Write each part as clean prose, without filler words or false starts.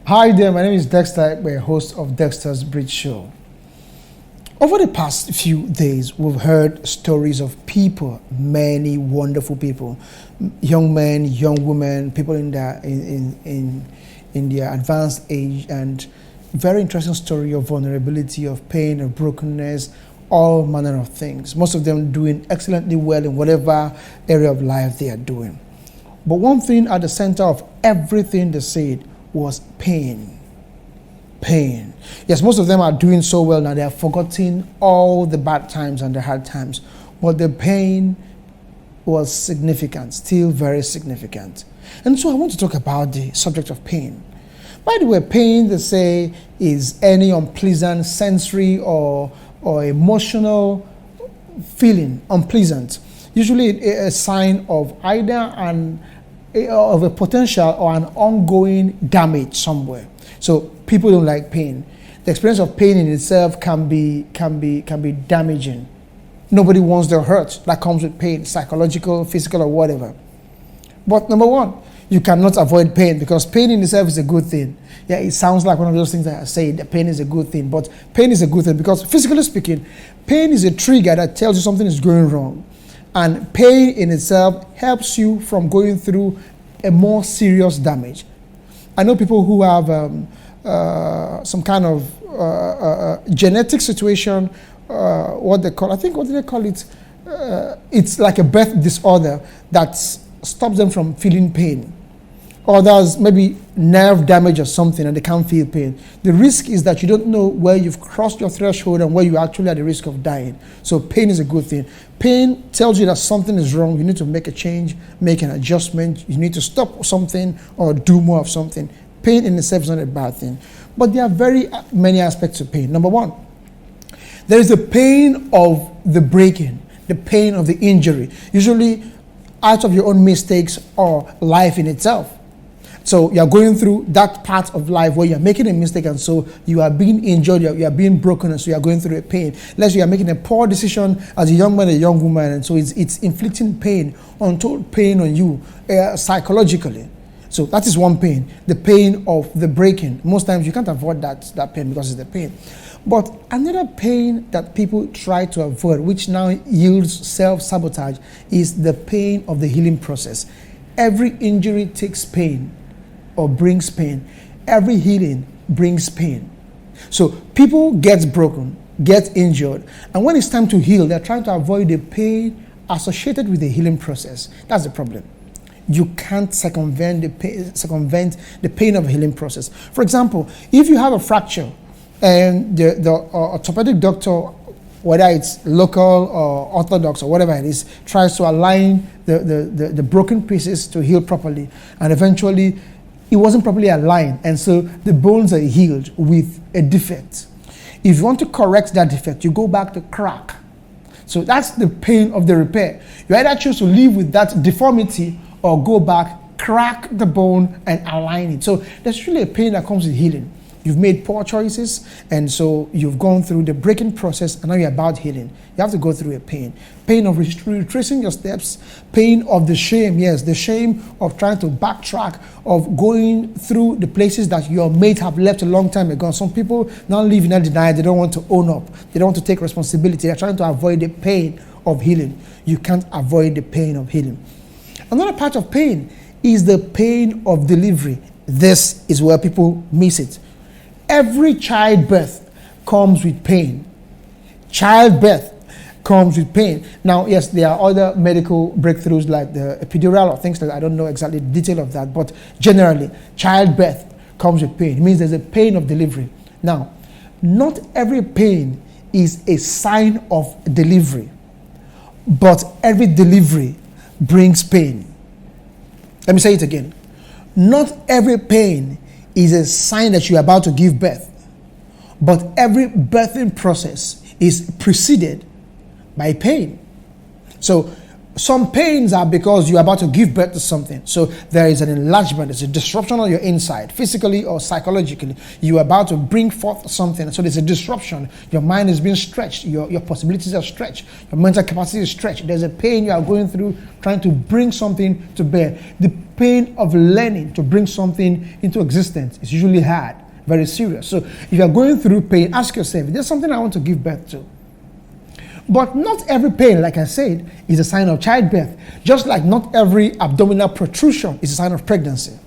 Hi there, my name is Dexter, I'm a host of Dexter's Bridge Show. Over the past few days, we've heard stories of people, many wonderful people, young men, young women, people in their advanced age, and very interesting story of vulnerability, of pain, of brokenness, all manner of things. Most of them doing excellently well in whatever area of life they are doing. But one thing at the center of everything they said was pain. Pain. Yes, most of them are doing so well now. They have forgotten all the bad times and the hard times. But the pain was significant, still very significant. And so I want to talk about the subject of pain. By the way, pain, they say, is any unpleasant sensory or emotional feeling, unpleasant. Usually a sign of either of a potential or an ongoing damage somewhere. So people don't like pain. The experience of pain in itself can be damaging. Nobody wants their hurt that comes with pain, psychological, physical, or whatever. But number one, you cannot avoid pain because pain in itself is a good thing. Yeah, it sounds like one of those things that I say, that pain is a good thing, but pain is a good thing because physically speaking, pain is a trigger that tells you something is going wrong. And pain in itself helps you from going through a more serious damage. I know people who have some kind of genetic situation, what do they call it? It's like a birth disorder that stops them from feeling pain. Others, maybe nerve damage or something, and they can't feel pain. The risk is that you don't know where you've crossed your threshold and where you actually are at the risk of dying. So pain is a good thing. Pain tells you that something is wrong. You need to make a change, make an adjustment. You need to stop something or do more of something. Pain in itself is not a bad thing. But there are very many aspects of pain. Number one, there is the pain of the breaking, the pain of the injury, usually out of your own mistakes or life in itself. So you are going through that part of life where you are making a mistake, and so you are being injured, you are being broken, and so you are going through a pain. Unless you are making a poor decision as a young man, a young woman, and so it's inflicting pain, untold pain on you psychologically. So that is one pain, the pain of the breaking. Most times you can't avoid that pain because it's the pain. But another pain that people try to avoid, which now yields self-sabotage, is the pain of the healing process. Every injury takes pain or brings pain. Every healing brings pain. So people get broken, get injured, and when it's time to heal, they're trying to avoid the pain associated with the healing process. That's the problem. You can't circumvent the pain of a healing process. For example, if you have a fracture and the orthopedic doctor, whether it's local or orthodox or whatever it is, tries to align the broken pieces to heal properly, and eventually it wasn't properly aligned, and so the bones are healed with a defect. If you want to correct that defect, you go back to crack. So that's the pain of the repair. You either choose to live with that deformity or go back, crack the bone, and align it. So there's really a pain that comes with healing. You've made poor choices, and so you've gone through the breaking process, and now you're about healing. You have to go through a pain. Pain of retracing your steps, pain of the shame, yes, the shame of trying to backtrack, of going through the places that your mate have left a long time ago. Some people now live in that denial. They don't want to own up. They don't want to take responsibility. They're trying to avoid the pain of healing. You can't avoid the pain of healing. Another part of pain is the pain of delivery. This is where people miss it. Every childbirth comes with pain. Childbirth comes with pain. Now, yes, there are other medical breakthroughs like the epidural or things like that. I don't know exactly the detail of that, but generally, childbirth comes with pain. It means there's a pain of delivery. Now, not every pain is a sign of delivery, but every delivery brings pain. Let me say it again. Not every pain is a sign that you're about to give birth, but every birthing process is preceded by pain. So Some pains are because you're about to give birth to something. So there is an enlargement, there's a disruption on your inside, physically or psychologically. You're about to bring forth something. So there's a disruption. Your mind is being stretched. Your possibilities are stretched. Your mental capacity is stretched. There's a pain you are going through trying to bring something to bear. The pain of learning to bring something into existence is usually hard, very serious. So if you're going through pain, ask yourself, there's something I want to give birth to. But not every pain, like I said, is a sign of childbirth. Just like not every abdominal protrusion is a sign of pregnancy.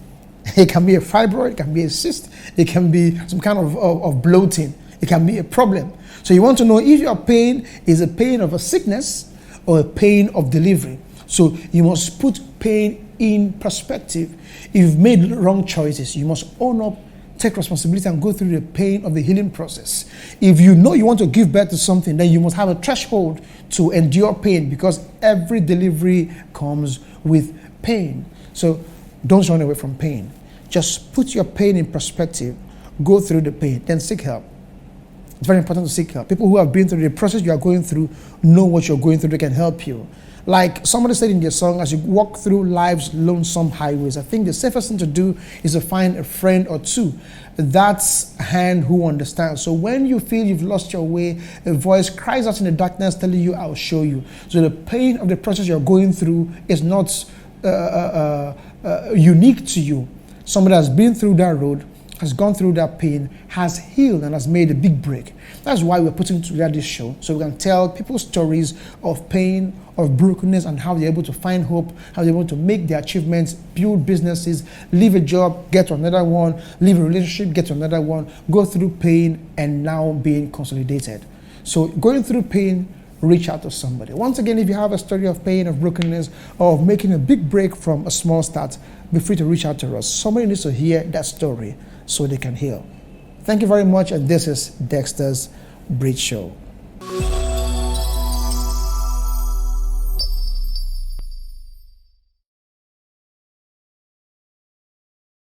It can be a fibroid, it can be a cyst, it can be some kind of bloating, it can be a problem. So you want to know if your pain is a pain of a sickness or a pain of delivery. So you must put pain in perspective. If you've made wrong choices, you must own up, take responsibility, and go through the pain of the healing process. If you know you want to give birth to something, then you must have a threshold to endure pain, because every delivery comes with pain. So don't run away from pain. Just put your pain in perspective, go through the pain, then seek help. It's very important to seek help. People who have been through the process you are going through know what you're going through. They can help you. Like somebody said in their song, as you walk through life's lonesome highways, I think the safest thing to do is to find a friend or two. That's a hand who understands. So when you feel you've lost your way, a voice cries out in the darkness telling you, I'll show you. So the pain of the process you're going through is not unique to you. Somebody has been through that road, has gone through that pain, has healed, and has made a big break. That's why we're putting together this show, so we can tell people stories of pain, of brokenness, and how they're able to find hope, how they're able to make their achievements, build businesses, leave a job, get to another one, leave a relationship, get to another one, go through pain, and now being consolidated. So going through pain, reach out to somebody. Once again, if you have a story of pain, of brokenness, or of making a big break from a small start, be free to reach out to us. Somebody needs to hear that story so they can heal. Thank you very much, and this is Dexter's Bridge Show.